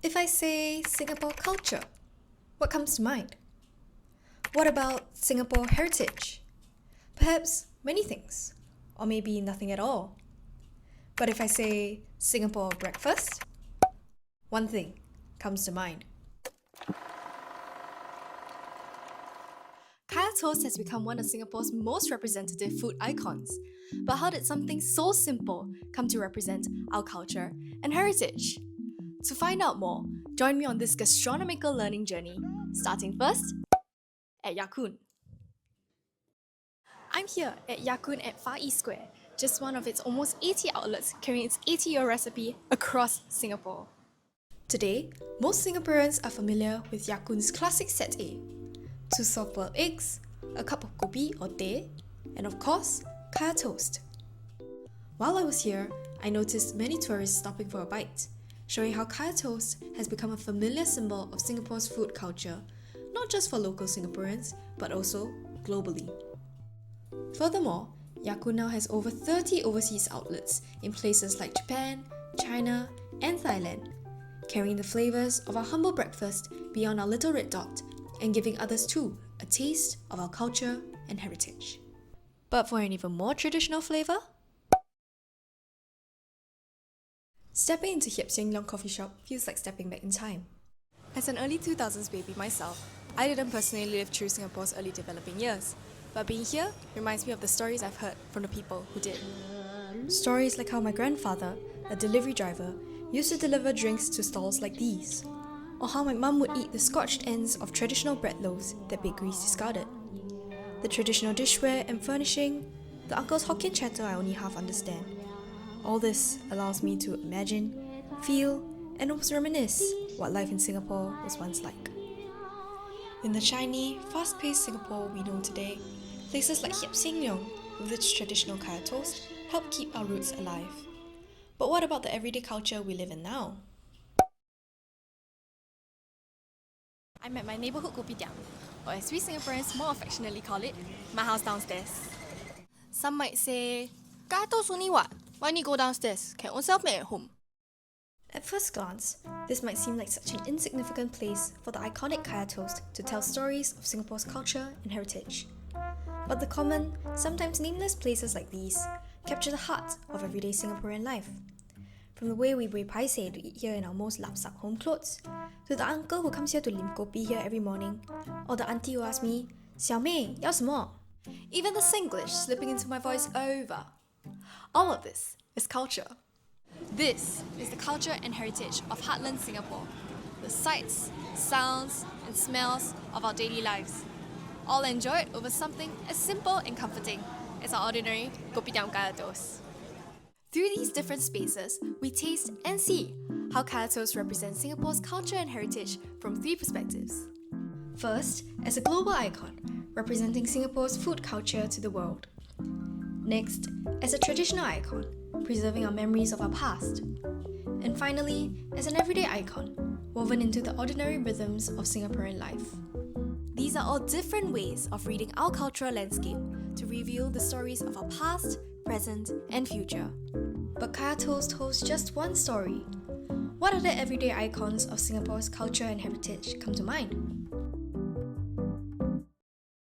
If I say Singapore culture, what comes to mind? What about Singapore heritage? Perhaps many things, or maybe nothing at all. But if I say Singapore breakfast, one thing comes to mind. Kaya toast has become one of Singapore's most representative food icons. But how did something so simple come to represent our culture and heritage? To find out more, join me on this gastronomical learning journey, starting first at Ya Kun. I'm here at Ya Kun at Far East Square, just one of its almost 80 outlets carrying its 80-year recipe across Singapore. Today, most Singaporeans are familiar with Ya Kun's classic set A: 2 soft-boiled eggs, a cup of kopi or teh, and of course, kaya toast. While I was here, I noticed many tourists stopping for a bite, showing how kaya toast has become a familiar symbol of Singapore's food culture, not just for local Singaporeans, but also globally. Furthermore, Ya Kun now has over 30 overseas outlets in places like Japan, China, and Thailand, carrying the flavours of our humble breakfast beyond our little red dot and giving others too a taste of our culture and heritage. But for an even more traditional flavour? Stepping into Hiep Seng Leong coffee shop feels like stepping back in time. As an early 2000s baby myself, I didn't personally live through Singapore's early developing years, but being here reminds me of the stories I've heard from the people who did. Stories like how my grandfather, a delivery driver, used to deliver drinks to stalls like these, or how my mum would eat the scorched ends of traditional bread loaves that bakeries discarded. The traditional dishware and furnishing, the uncle's Hokkien chatter I only half understand. All this allows me to imagine, feel, and almost reminisce what life in Singapore was once like. In the shiny, fast-paced Singapore we know today, places like Hiep Seng Leong, with its traditional kaya toast, help keep our roots alive. But what about the everyday culture we live in now? I'm at my neighbourhood kopitiam, or as we Singaporeans more affectionately call it, my house downstairs. Some might say, kaya toast only what? Why need go downstairs? Can ownself make at home. At first glance, this might seem like such an insignificant place for the iconic kaya toast to tell stories of Singapore's culture and heritage. But the common, sometimes nameless places like these capture the heart of everyday Singaporean life. From the way we buay paiseh to eat here in our most lapsak home clothes, to the uncle who comes here to lim kopi here every morning, or the auntie who asks me, 小妹,要什么? Even the Singlish slipping into my voice over. All of this is culture. This is the culture and heritage of Heartland Singapore. The sights, sounds, and smells of our daily lives. All enjoyed over something as simple and comforting as our ordinary kopitiam kaya toast. Through these different spaces, we taste and see how kaya toast represents Singapore's culture and heritage from 3 perspectives. First, as a global icon, representing Singapore's food culture to the world. Next, as a traditional icon, preserving our memories of our past. And finally, as an everyday icon, woven into the ordinary rhythms of Singaporean life. These are all different ways of reading our cultural landscape to reveal the stories of our past, present, and future. But kaya toast holds just one story. What other everyday icons of Singapore's culture and heritage come to mind?